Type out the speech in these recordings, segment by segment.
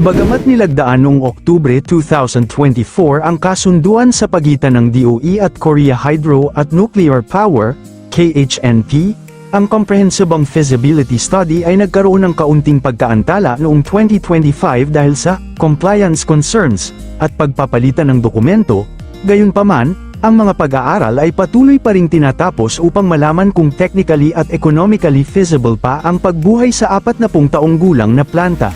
Bagamat nilagdaan noong Oktubre 2024 ang kasunduan sa pagitan ng DOE at Korea Hydro at Nuclear Power, KHNP, ang Comprehensibong Feasibility Study ay nagkaroon ng kaunting pagkaantala noong 2025 dahil sa compliance concerns at pagpapalitan ng dokumento. Gayunpaman, ang mga pag-aaral ay patuloy pa ring tinatapos upang malaman kung technically at economically feasible pa ang pagbuhay sa 40 taong gulang na planta.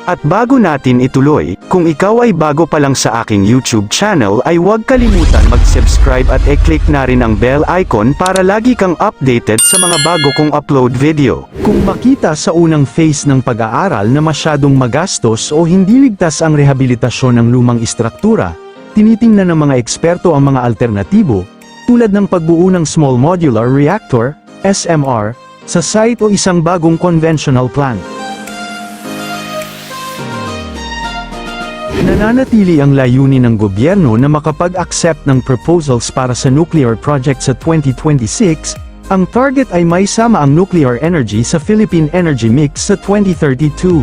At bago natin ituloy, kung ikaw ay bago pa lang sa aking YouTube channel ay huwag kalimutan mag-subscribe at i-click na rin ang bell icon para lagi kang updated sa mga bago kong upload video. Kung makita sa unang phase ng pag-aaral na masyadong magastos o hindi ligtas ang rehabilitasyon ng lumang istruktura, tinitingnan ng mga eksperto ang mga alternatibo, tulad ng pagbuo ng Small Modular Reactor, SMR, sa site o isang bagong conventional plant. Nananatili ang layunin ng gobyerno na makapag-accept ng proposals para sa nuclear project sa 2026, ang target ay may sama ang nuclear energy sa Philippine energy mix sa 2032.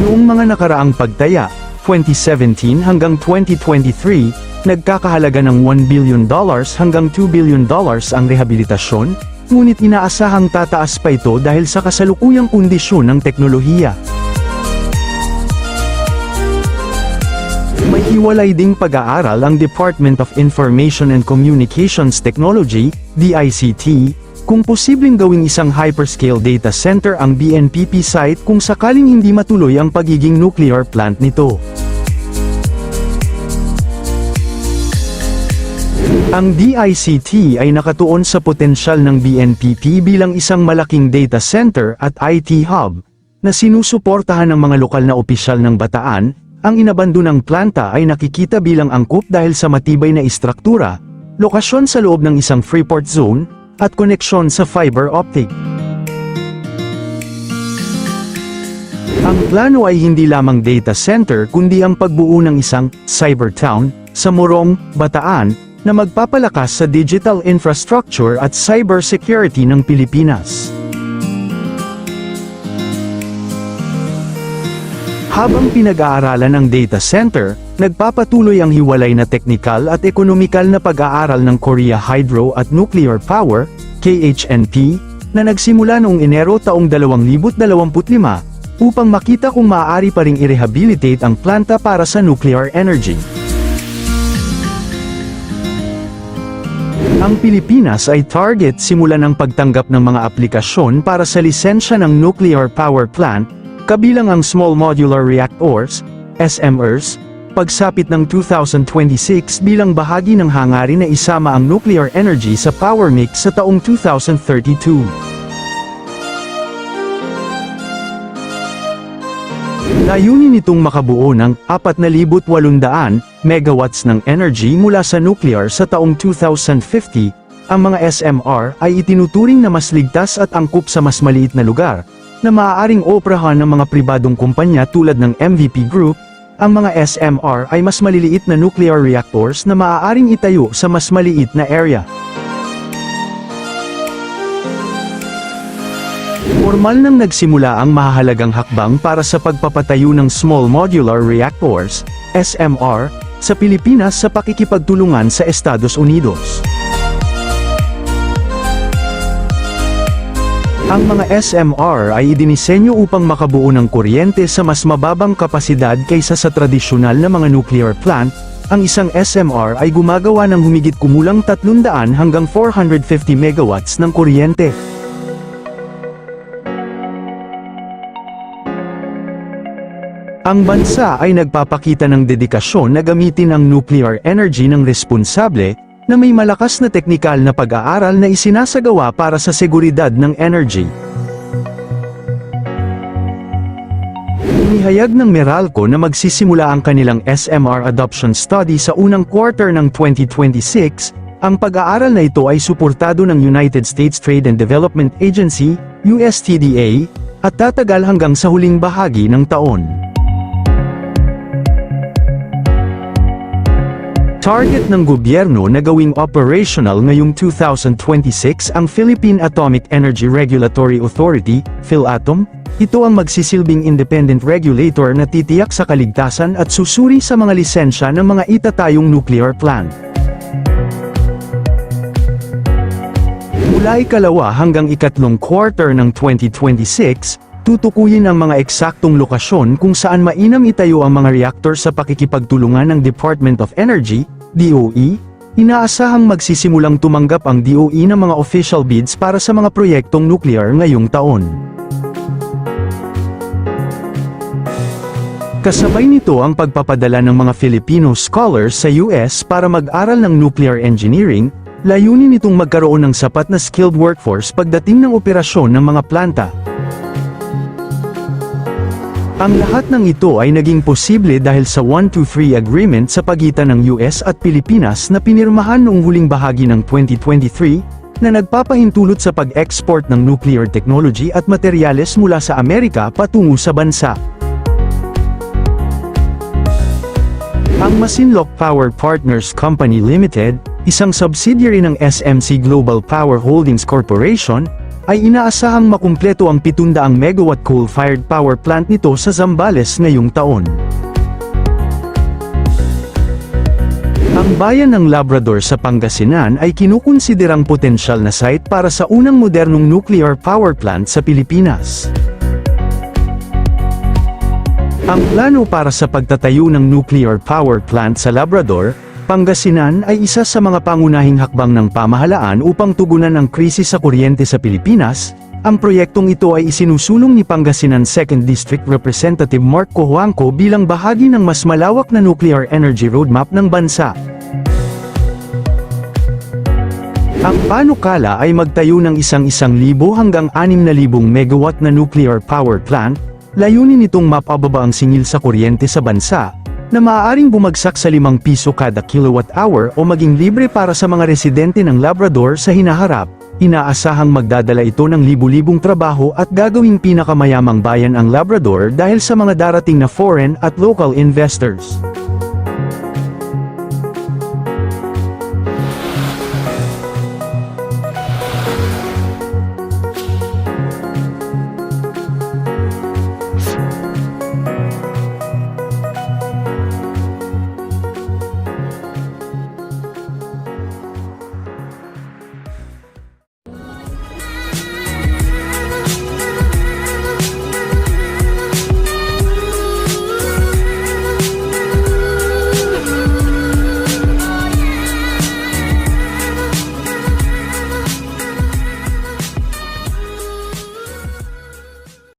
Noong mga nakaraang pagtaya, 2017 hanggang 2023, nagkakahalaga ng $1 billion hanggang $2 billion ang rehabilitasyon, ngunit inaasahang tataas pa ito dahil sa kasalukuyang kondisyon ng teknolohiya. May hiwalay ding pag-aaral ang Department of Information and Communications Technology, DICT, kung posibleng gawing isang hyperscale data center ang BNPP site kung sakaling hindi matuloy ang pagiging nuclear plant nito. Ang DICT ay nakatuon sa potensyal ng BNPP bilang isang malaking data center at IT hub, na sinusuportahan ng mga lokal na opisyal ng Bataan. Ang inabandonang planta ay nakikita bilang angkop dahil sa matibay na istruktura, lokasyon sa loob ng isang Freeport zone, at koneksyon sa fiber optic. Ang plano ay hindi lamang data center kundi ang pagbuo ng isang cyber town sa Morong, Bataan, na magpapalakas sa digital infrastructure at cyber security ng Pilipinas. Habang pinag-aaralan ang data center, nagpapatuloy ang hiwalay na teknikal at ekonomikal na pag-aaral ng Korea Hydro at Nuclear Power, KHNP, na nagsimula noong Enero taong 2025, upang makita kung maaari pa ring i-rehabilitate ang planta para sa nuclear energy. Ang Pilipinas ay target simulan ang pagtanggap ng mga aplikasyon para sa lisensya ng nuclear power plant, kabilang ang Small Modular Reactors, SMRs, pagsapit ng 2026 bilang bahagi ng hangarin na isama ang nuclear energy sa power mix sa taong 2032. Layunin nitong makabuo ng 4,800 megawatts ng energy mula sa nuclear sa taong 2050. Ang mga SMR ay itinuturing na mas ligtas at angkop sa mas maliit na lugar, na maaaring operahan ng mga pribadong kumpanya tulad ng MVP Group. Ang mga SMR ay mas maliliit na nuclear reactors na maaaring itayo sa mas maliit na area. Formal nang nagsimula ang mahahalagang hakbang para sa pagpapatayo ng Small Modular Reactors, SMR, sa Pilipinas sa pakikipagtulungan sa Estados Unidos. Ang mga SMR ay idinisenyo upang makabuo ng kuryente sa mas mababang kapasidad kaysa sa tradisyonal na mga nuclear plant. Ang isang SMR ay gumagawa ng humigit kumulang 300 hanggang 450 megawatts ng kuryente. Ang bansa ay nagpapakita ng dedikasyon na gamitin ang nuclear energy ng responsable, na may malakas na teknikal na pag-aaral na isinasagawa para sa seguridad ng energy. Inihayag ng Meralco na magsisimula ang kanilang SMR adoption study sa unang quarter ng 2026. Ang pag-aaral na ito ay suportado ng United States Trade and Development Agency, USTDA, at tatagal hanggang sa huling bahagi ng taon. Target ng gobyerno na gawing operational ngayong 2026 ang Philippine Atomic Energy Regulatory Authority, PhilAtom. Ito ang magsisilbing independent regulator na titiyak sa kaligtasan at susuri sa mga lisensya ng mga itatayong nuclear plant. Mula ikalawa hanggang ikatlong quarter ng 2026, tutukuyin ang mga eksaktong lokasyon kung saan mainam itayo ang mga reaktor sa pakikipagtulungan ng Department of Energy, DOE. Inaasahang magsisimulang tumanggap ang DOE ng mga official bids para sa mga proyektong nuclear ngayong taon. Kasabay nito ang pagpapadala ng mga Filipino scholars sa US para mag-aral ng nuclear engineering. Layunin nitong magkaroon ng sapat na skilled workforce pagdating ng operasyon ng mga planta. Ang lahat ng ito ay naging posible dahil sa 123 Agreement sa pagitan ng US at Pilipinas na pinirmahan noong huling bahagi ng 2023, na nagpapahintulot sa pag-export ng nuclear technology at materyales mula sa Amerika patungo sa bansa. Ang Masinloc Power Partners Company Limited, isang subsidiary ng SMC Global Power Holdings Corporation, ay inaasahang makumpleto ang 700 megawatt coal-fired power plant nito sa Zambales ngayong taon. Ang bayan ng Labrador sa Pangasinan ay kinukonsiderang potensyal na site para sa unang modernong nuclear power plant sa Pilipinas. Ang plano para sa pagtatayo ng nuclear power plant sa Labrador, Pangasinan ay isa sa mga pangunahing hakbang ng pamahalaan upang tugunan ang krisis sa kuryente sa Pilipinas. Ang proyektong ito ay isinusulong ni Pangasinan 2nd District Representative Mark Cojuangco bilang bahagi ng mas malawak na nuclear energy roadmap ng bansa. Ang panukala ay magtayo ng 1,000 hanggang 6,000 megawatt na nuclear power plant. Layunin nitong mapababa ang singil sa kuryente sa bansa, na maaaring bumagsak sa 5 piso kada kilowatt-hour o maging libre para sa mga residente ng Labrador sa hinaharap. Inaasahang magdadala ito ng libu-libong trabaho at gagawing pinakamayamang bayan ang Labrador dahil sa mga darating na foreign at local investors.